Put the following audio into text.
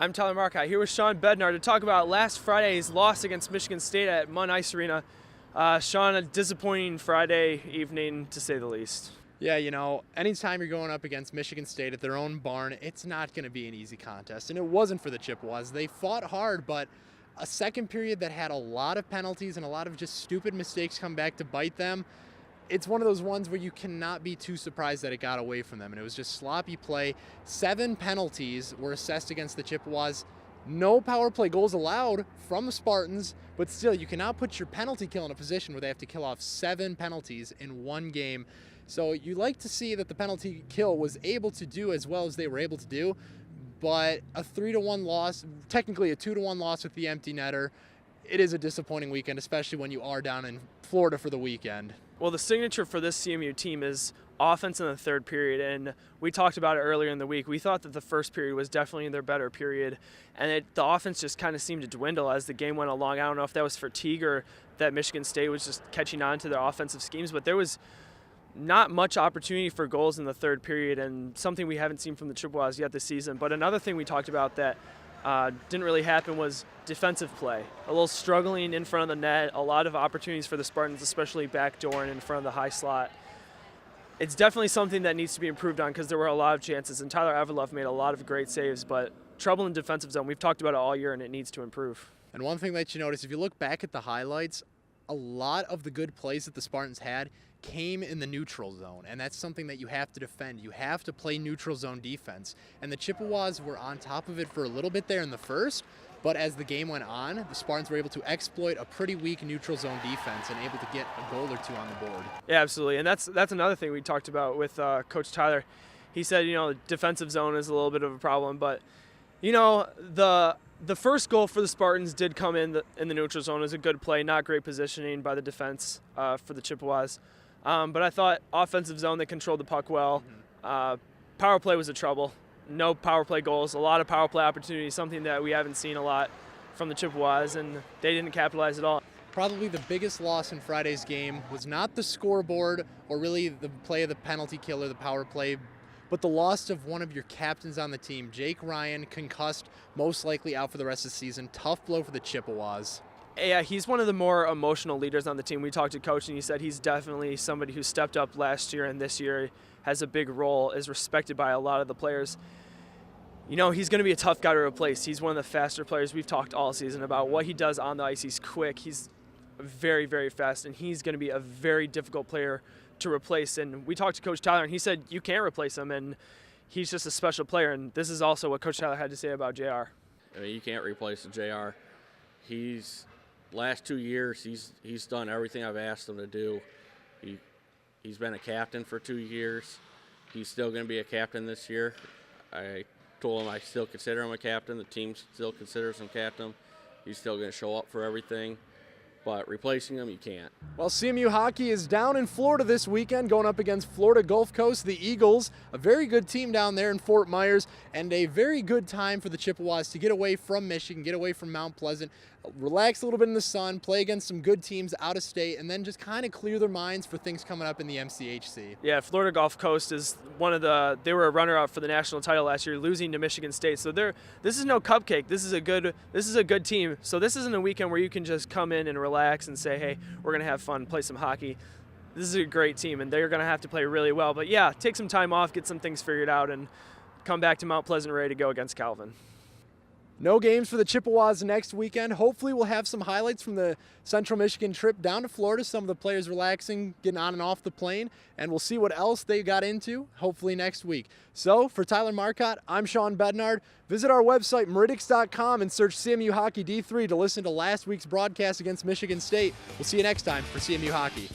I'm Tyler Marcotte here with Sean Bednar to talk about last Friday's loss against Michigan State at Munn Ice Arena. Sean, a disappointing Friday evening to say the least. Yeah, anytime you're going up against Michigan State at their own barn, it's not going to be an easy contest. And it wasn't for the Chippewas. They fought hard, but a second period that had a lot of penalties and a lot of just stupid mistakes come back to bite them. It's one of those ones where you cannot be too surprised that it got away from them. And it was just sloppy play. 7 penalties were assessed against the Chippewas. No power play goals allowed from the Spartans, but still, you cannot put your penalty kill in a position where they have to kill off 7 penalties in one game. So you like to see that the penalty kill was able to do as well as they were able to do, but a 3-1 loss, technically a 2-1 loss with the empty netter, it is a disappointing weekend, especially when you are down in Florida for the weekend. Well, the signature for this CMU team is offense in the third period, and we talked about it earlier in the week. We thought that the first period was definitely their better period, and the offense just kind of seemed to dwindle as the game went along. I don't know if that was fatigue or that Michigan State was just catching on to their offensive schemes, but there was not much opportunity for goals in the third period, and something we haven't seen from the Chippewas yet this season. But another thing we talked about that didn't really happen was defensive play. A little struggling in front of the net, a lot of opportunities for the Spartans, especially backdoor and in front of the high slot. It's definitely something that needs to be improved on because there were a lot of chances, and Tyler Averlove made a lot of great saves, but trouble in defensive zone, we've talked about it all year, and it needs to improve. And one thing that you notice, if you look back at the highlights, a lot of the good plays that the Spartans had came in the neutral zone, and that's something that you have to defend. You have to play neutral zone defense, and the Chippewas were on top of it for a little bit there in the first, but as the game went on, the Spartans were able to exploit a pretty weak neutral zone defense and able to get a goal or two on the board. Yeah, absolutely, and that's another thing we talked about with Coach Tyler. He said, the defensive zone is a little bit of a problem, but the first goal for the Spartans did come in the neutral zone. It was a good play, not great positioning by the defense for the Chippewas. But I thought offensive zone, they controlled the puck well. Power play was a trouble. No power play goals, a lot of power play opportunities, something that we haven't seen a lot from the Chippewas, and they didn't capitalize at all. Probably the biggest loss in Friday's game was not the scoreboard or really the play of the penalty kill or the power play, but the loss of one of your captains on the team. Jake Ryan, concussed, most likely out for the rest of the season. Tough blow for the Chippewas. Yeah, he's one of the more emotional leaders on the team. We talked to Coach, and he said he's definitely somebody who stepped up last year and this year has a big role, is respected by a lot of the players. He's going to be a tough guy to replace. He's one of the faster players. We've talked all season about what he does on the ice. He's quick. He's very, very fast, and he's going to be a very difficult player to replace. And we talked to Coach Tyler, and he said you can't replace him, and he's just a special player. And this is also what Coach Tyler had to say about JR. You can't replace the JR. Last 2 years, he's done everything I've asked him to do. He's been a captain for 2 years. He's still going to be a captain this year. I told him I still consider him a captain. The team still considers him captain. He's still going to show up for everything. But replacing him, you can't. Well, CMU hockey is down in Florida this weekend, going up against Florida Gulf Coast, the Eagles, a very good team down there in Fort Myers, and a very good time for the Chippewas to get away from Michigan, get away from Mount Pleasant, relax a little bit in the sun, play against some good teams out of state, and then just kind of clear their minds for things coming up in the MCHC. Yeah, Florida Gulf Coast is they were a runner-up for the national title last year, losing to Michigan State. So this is no cupcake. This is a good team. So this isn't a weekend where you can just come in and relax and say, hey, we're going to have fun, play some hockey. This is a great team, and they're going to have to play really well. But yeah, take some time off, get some things figured out, and come back to Mount Pleasant ready to go against Calvin. No games for the Chippewas next weekend. Hopefully we'll have some highlights from the Central Michigan trip down to Florida, some of the players relaxing, getting on and off the plane, and we'll see what else they got into, hopefully next week. So for Tyler Marcotte, I'm Sean Bednar. Visit our website, Meridics.com, and search CMU Hockey D3 to listen to last week's broadcast against Michigan State. We'll see you next time for CMU Hockey.